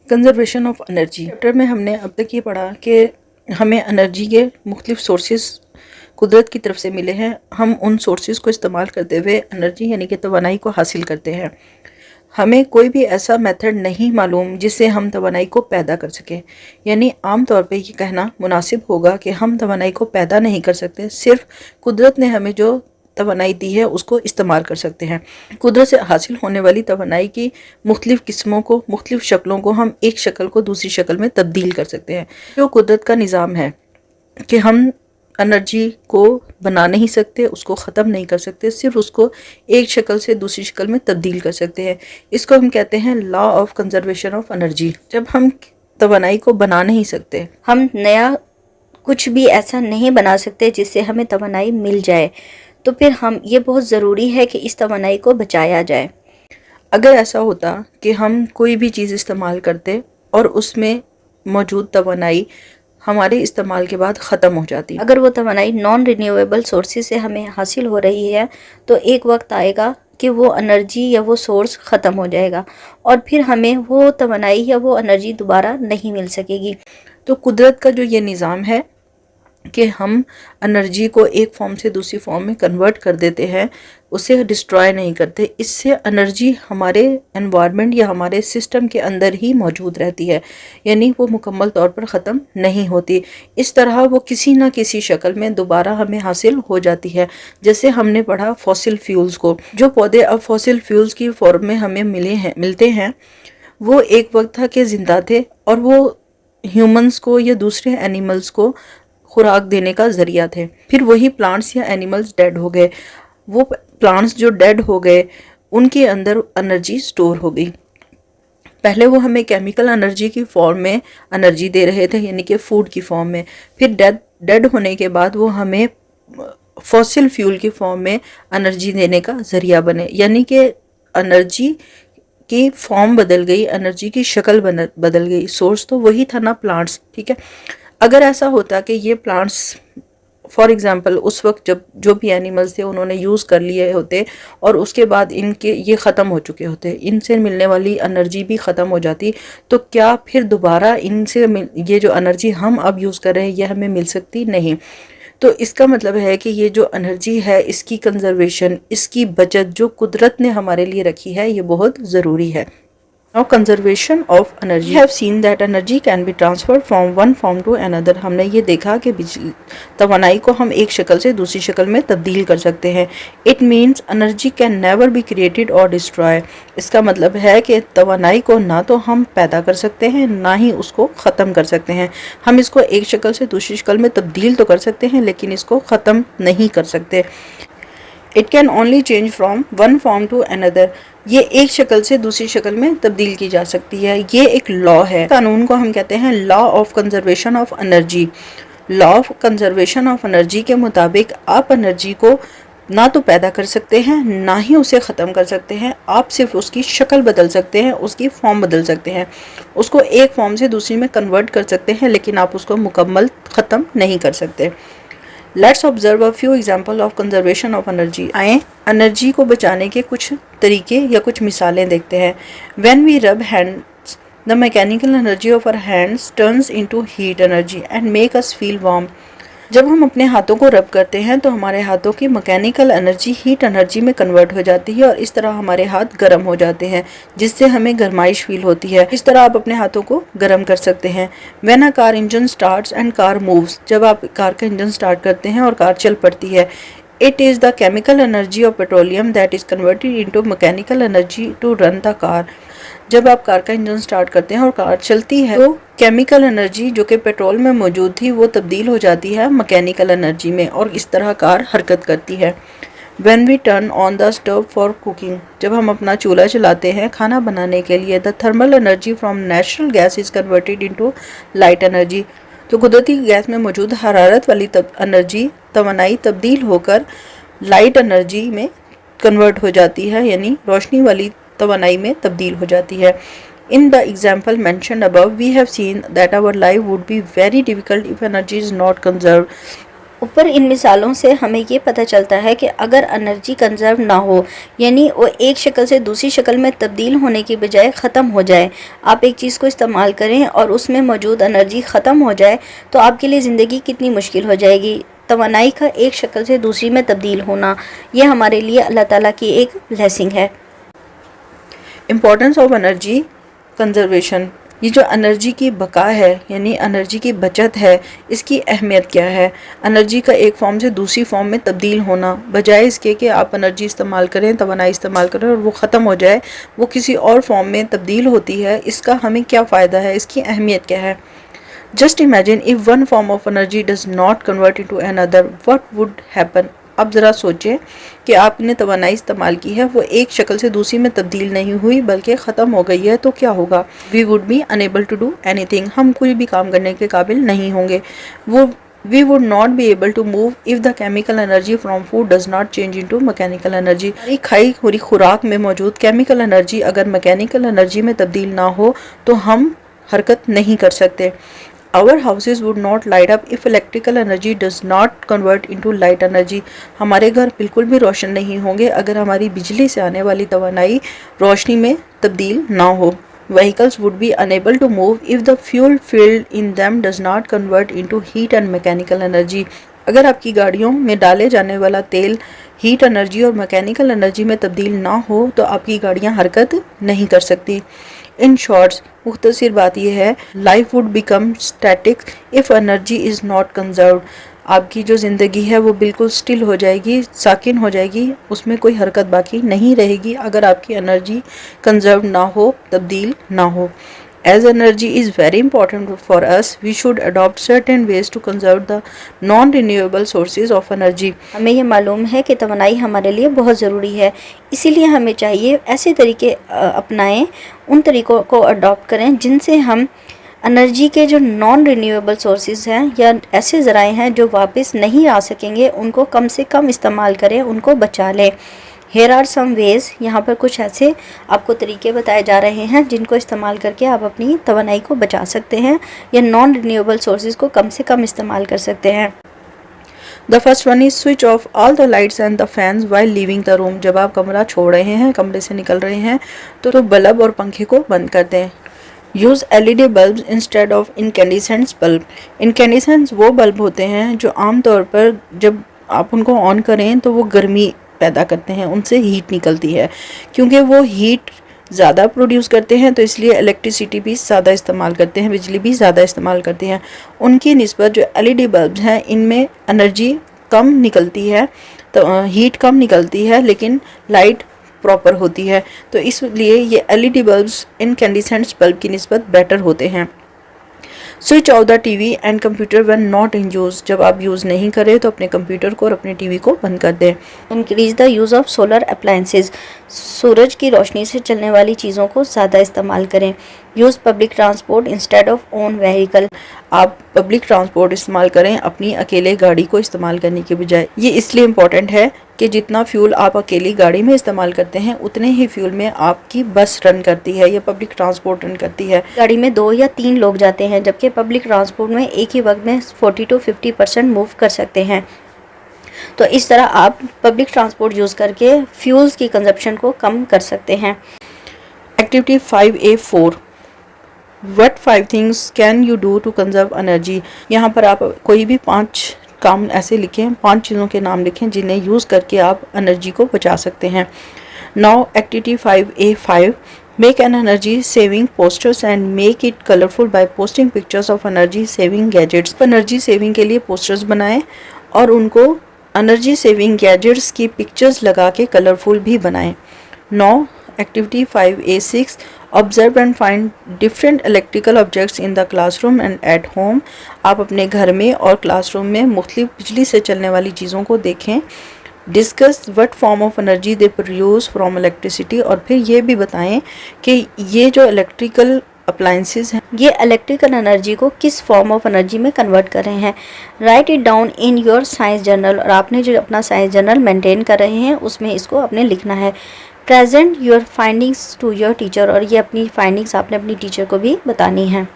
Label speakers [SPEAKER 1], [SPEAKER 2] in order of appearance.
[SPEAKER 1] Conservation of energy chapter में हमने अब तक ये पढ़ा कि हमें एनर्जी के मुख्तलिफ सोर्सेज कुदरत की तरफ से मिले हैं। हम उन सोर्सेज को इस्तेमाल करते हुए एनर्जी यानी कि तवानाई को हासिल करते हैं। हमें कोई भी ऐसा मेथड नहीं मालूम जिससे हम तवानाई को पैदा कर सकें। यानी आम तौर पे ये कहना मुनासिब होगा कि हम तवानाई को पैदा नहीं कर सकते, सिर्फ कुदरत ने हमें जो तवानाई दी है उसको इस्तेमाल कर सकते हैं। कुदरत से हासिल होने वाली तवानाई की मुख्तलिफ किस्मों को, मुख्तलिफ शक्लों को हम एक शक्ल को दूसरी शक्ल में तब्दील कर सकते हैं। जो कुदरत का निज़ाम है कि हम एनर्जी को बना नहीं सकते, उसको ख़त्म नहीं कर सकते, सिर्फ उसको एक शक्ल से दूसरी शक्ल में तब्दील कर सकते हैं। इसको हम कहते हैं law of conservation of energy. जब हम तवानाई को बना नहीं सकते,
[SPEAKER 2] हम नया कुछ भी ऐसा नहीं बना सकते जिससे हमें तवानाई मिल जाए, तो फिर हम ये बहुत ज़रूरी है कि इस तवानाई को बचाया जाए।
[SPEAKER 1] अगर ऐसा होता कि हम कोई भी चीज़ इस्तेमाल करते और उसमें मौजूद तवानाई हमारे इस्तेमाल के बाद ख़त्म हो जाती,
[SPEAKER 2] अगर वो तवानाई नॉन रिन्यूएबल सोर्सेज से हमें हासिल हो रही है, तो एक वक्त आएगा कि वो एनर्जी या वो सोर्स ख़त्म हो जाएगा और फिर हमें वो तवानाई या वो एनर्जी दोबारा नहीं मिल सकेगी।
[SPEAKER 1] तो कुदरत का जो ये निज़ाम है कि हम एनर्जी को एक फॉर्म से दूसरी फॉर्म में कन्वर्ट कर देते हैं, उसे डिस्ट्रॉय नहीं करते, इससे एनर्जी हमारे एनवायरनमेंट या हमारे सिस्टम के अंदर ही मौजूद रहती है, यानी वो मुकम्मल तौर पर ख़त्म नहीं होती। इस तरह वो किसी ना किसी शक्ल में दोबारा हमें हासिल हो जाती है। जैसे हमने पढ़ा फॉसिल फ्यूल्स को, जो पौधे अब फॉसिल फ्यूल्स की फॉर्म में हमें मिलते हैं, वो एक वक्त था कि ज़िंदा थे और वो ह्यूमंस को या दूसरे एनिमल्स को खुराक देने का ज़रिया थे। फिर वही प्लांट्स या एनिमल्स डेड हो गए। वो प्लांट्स जो डेड हो गए उनके अंदर एनर्जी स्टोर हो गई। पहले वो हमें केमिकल एनर्जी की फॉर्म में एनर्जी दे रहे थे, यानी कि फूड की फॉर्म में। फिर डेड होने के बाद वो हमें फॉसिल फ्यूल की फॉर्म में एनर्जी देने का ज़रिया बने, यानी कि एनर्जी की फॉर्म बदल गई, एनर्जी की शक्ल बदल गई। सोर्स तो वही था ना, प्लांट्स, ठीक है। अगर ऐसा होता कि ये प्लांट्स फॉर एग्ज़ाम्पल उस वक्त जब जो भी एनिमल्स थे उन्होंने यूज़ कर लिए होते और उसके बाद इनके ये ख़त्म हो चुके होते, इनसे मिलने वाली एनर्जी भी ख़त्म हो जाती, तो क्या फिर दोबारा इनसे ये जो एनर्जी हम अब यूज़ कर रहे हैं ये हमें मिल सकती? नहीं। तो इसका मतलब है कि ये जो एनर्जी है इसकी कंजर्वेशन, इसकी बचत जो कुदरत ने हमारे लिए रखी है, ये बहुत ज़रूरी है। Now conservation of energy. We have seen that energy can be transferred from one form to another. हमने ये देखा कि तवानाई को हम एक शक्ल से दूसरी शक्ल में तब्दील कर सकते हैं। It means energy can never be created or destroy. इसका मतलब है कि तवानाई को ना तो हम पैदा कर सकते हैं ना ही उसको ख़त्म कर सकते हैं। हम इसको एक शक्ल से दूसरी शक्ल में तब्दील तो कर सकते हैं लेकिन इसको ख़त्म नहीं कर सकते। It can only change from one form to another. ये एक शक्ल से दूसरी शक्ल में तब्दील की जा सकती है। ये एक लॉ है। कानून को हम कहते हैं law of conservation of energy. Law of conservation of energy के मुताबिक आप एनर्जी को ना तो पैदा कर सकते हैं ना ही उसे ख़त्म कर सकते हैं। आप सिर्फ उसकी शक्ल बदल सकते हैं, उसकी फॉर्म बदल सकते हैं, उसको एक फॉर्म से दूसरी में कन्वर्ट कर सकते हैं, लेकिन आप उसको मुकम्मल ख़त्म नहीं कर सकते। Let's observe a few example of conservation of energy. आए एनर्जी को बचाने के कुछ तरीके या कुछ मिसालें देखते हैं। When we rub hands the mechanical energy of our hands turns into heat energy and make us feel warm. जब हम अपने हाथों को रब करते हैं तो हमारे हाथों की मैकेनिकल एनर्जी हीट एनर्जी में कन्वर्ट हो जाती है और इस तरह हमारे हाथ गर्म हो जाते हैं, जिससे हमें गर्माइश फील होती है। इस तरह आप अपने हाथों को गर्म कर सकते हैं। When a car engine starts and car moves, जब आप कार का इंजन स्टार्ट करते हैं और कार चल पड़ती है, it is the chemical energy of petroleum that is converted into mechanical energy to run the car. जब आप कार का इंजन स्टार्ट करते हैं और कार चलती है तो केमिकल एनर्जी जो कि पेट्रोल में मौजूद थी वो तब्दील हो जाती है मैकेनिकल एनर्जी में और इस तरह कार हरकत करती है। When we turn on the stove for cooking, जब हम अपना चूल्हा चलाते हैं खाना बनाने के लिए, the thermal energy from natural gas is converted into light energy. तो कुदरती गैस में मौजूद हरारत वाली एनर्जी तवानाई तब्दील होकर लाइट एनर्जी में कन्वर्ट हो जाती है, यानी रोशनी वाली तवानाई में तब्दील हो जाती है। In the example mentioned above, we have seen that our life would be very difficult if energy is not conserved.
[SPEAKER 2] ऊपर इन मिसालों से हमें ये पता चलता है कि अगर एनर्जी कंजर्व ना हो, यानी वो एक शक्ल से दूसरी शक्ल में तब्दील होने की बजाय ख़त्म हो जाए, आप एक चीज़ को इस्तेमाल करें और उसमें मौजूद एनर्जी ख़त्म हो जाए, तो आपके लिए ज़िंदगी कितनी मुश्किल हो जाएगी। तवानाई का एक शक्ल से दूसरी में तब्दील होना, ये हमारे लिए अल्लाह ताला की एक ब्लेसिंग है।
[SPEAKER 1] इम्पोर्टेंस ऑफ एनर्जी कंजर्वेशन, ये जो एनर्जी की बका है यानी एनर्जी की बचत है, इसकी अहमियत क्या है। एनर्जी का एक फॉर्म से दूसरी फॉर्म में तब्दील होना, बजाय इसके कि आप एनर्जी इस्तेमाल करें, तवानाई इस्तेमाल करें और वो ख़त्म हो जाए, वो किसी और फॉर्म में तब्दील होती है, इसका हमें क्या फ़ायदा है, इसकी अहमियत क्या है। Just imagine if one form of energy does not convert into another, what would happen. अब ज़रा सोचें कि आपने तवानाई इस्तेमाल की है, वो एक शक्ल से दूसरी में तब्दील नहीं हुई बल्कि ख़त्म हो गई है, तो क्या होगा। We would be unable to do anything, हम कोई भी काम करने के काबिल नहीं होंगे। We would not be able to move if the chemical energy from food does not change into mechanical energy। हमारी खाई हुई खुराक में मौजूद केमिकल एनर्जी अगर मैकेनिकल एनर्जी में तब्दील ना हो तो हम हरकत नहीं कर सकते। Our houses would not light up if electrical energy does not convert into light energy। हमारे घर बिल्कुल भी रोशन नहीं होंगे अगर हमारी बिजली से आने वाली तवानाई रोशनी में तब्दील ना हो। Vehicles would be unable to move if the fuel filled in them does not convert into heat and mechanical energy। अगर आपकी गाड़ियों में डाले जाने वाला तेल हीट एनर्जी और मैकेनिकल एनर्जी में तब्दील ना हो तो आपकी गाड़ियां हरकत नहीं कर सकती। इन शॉर्ट्स, मुख्तसर बात यह है, life would become static if energy is not conserved. आपकी जो ज़िंदगी है वो बिल्कुल स्टिल हो जाएगी, साकिन हो जाएगी, उसमें कोई हरकत बाकी नहीं रहेगी अगर आपकी एनर्जी कंजर्व ना हो, तब्दील ना हो। As energy is very important for us, we should adopt certain ways to conserve the non-renewable sources of energy।
[SPEAKER 2] हमें ये मालूम है कि तवानाई हमारे लिए बहुत ज़रूरी है, इसीलिए हमें चाहिए ऐसे तरीके अपनाएं, उन तरीक़ों को अडॉप्ट करें जिनसे हम एनर्जी के जो नॉन रिन्यूएबल सोर्सेज हैं या ऐसे ज़राए हैं जो वापस नहीं आ सकेंगे, उनको कम से कम इस्तेमाल करें, उनको बचा लें। हेयर आर सम वेज़, यहाँ पर कुछ ऐसे आपको तरीके बताए जा रहे हैं जिनको इस्तेमाल करके आप अपनी तवानाई को बचा सकते हैं या नॉन रिन्यूएबल सोर्सेज को कम से कम इस्तेमाल कर सकते हैं।
[SPEAKER 1] The first one is switch off all the lights and the fans while leaving the room. जब आप कमरा छोड़ रहे हैं, कमरे से निकल रहे हैं, तो बल्ब और पंखे को बंद कर दें। Use LED bulb instead of incandescents bulb. Incandescents वो बल्ब होते हैं जो आमतौर पर जब आप उनको ऑन करें तो वो गर्मी पैदा करते हैं, उनसे हीट निकलती है। क्योंकि वो हीट ज़्यादा प्रोड्यूस करते हैं तो इसलिए इलेक्ट्रिसिटी भी ज़्यादा इस्तेमाल करते हैं, बिजली भी ज़्यादा इस्तेमाल करते हैं। उनकी निस्बत जो LED बल्ब हैं इनमें एनर्जी कम निकलती है, तो हीट कम निकलती है, लेकिन लाइट प्रॉपर होती है, तो इसलिए ये LED बल्ब्स इनकैंडिसेंट्स बल्ब की निस्बत बेटर होते हैं। Switch off the TV and computer when not in use. जब आप यूज़ नहीं करें तो अपने कंप्यूटर को और अपने TV को बंद कर दें।
[SPEAKER 2] Increase the use of solar appliances. सूरज की रोशनी से चलने वाली चीज़ों को ज़्यादा इस्तेमाल करें। Use public transport instead of own vehicle. आप पब्लिक ट्रांसपोर्ट इस्तेमाल करें अपनी अकेले गाड़ी को इस्तेमाल करने के बजाय। ये इसलिए इम्पॉर्टेंट है कि जितना फ्यूल आप अकेली गाड़ी में इस्तेमाल करते हैं उतने ही फ्यूल में आपकी बस रन करती है या पब्लिक ट्रांसपोर्ट रन करती है। गाड़ी में 2 या 3 लोग जाते हैं, जबकि पब्लिक ट्रांसपोर्ट में एक ही वक्त में 40 to 50% मूव कर सकते हैं। तो इस तरह आप पब्लिक ट्रांसपोर्ट यूज़ करके फ्यूल्स की कंजप्शन को कम कर सकते हैं।
[SPEAKER 1] Activity 5A4, what 5 things can you do to conserve energy. यहाँ पर आप कोई भी 5 काम ऐसे लिखें, 5 चीज़ों के नाम लिखें जिन्हें यूज़ करके आप एनर्जी को बचा सकते हैं। Now activity 5A5, make an energy saving posters and make it colourful by posting pictures of energy saving gadgets. Energy saving के लिए पोस्टर्स बनाएं और उनको एनर्जी सेविंग गैजेट्स की पिक्चर्स लगा के कलरफुल भी बनाएं। Now activity 5A6, observe and find different electrical objects in the classroom and at home. आप अपने घर में और क्लासरूम में मुख्तलिफ बिजली से चलने वाली चीज़ों को देखें। Discuss what form of energy they produce from electricity, और फिर ये भी बताएं कि ये जो इलेक्ट्रिकल अप्लायंसेस हैं
[SPEAKER 2] ये इलेक्ट्रिकल एनर्जी को किस फॉर्म ऑफ एनर्जी में कन्वर्ट कर रहे हैं। Right it down in your science journal, और आपने जो अपना साइंस जर्नल मेंटेन कर रहे हैं उसमें इसको आपने लिखना है। Present your findings to your teacher, और ये अपनी फाइंडिंग्स आपने अपनी टीचर को भी बतानी है।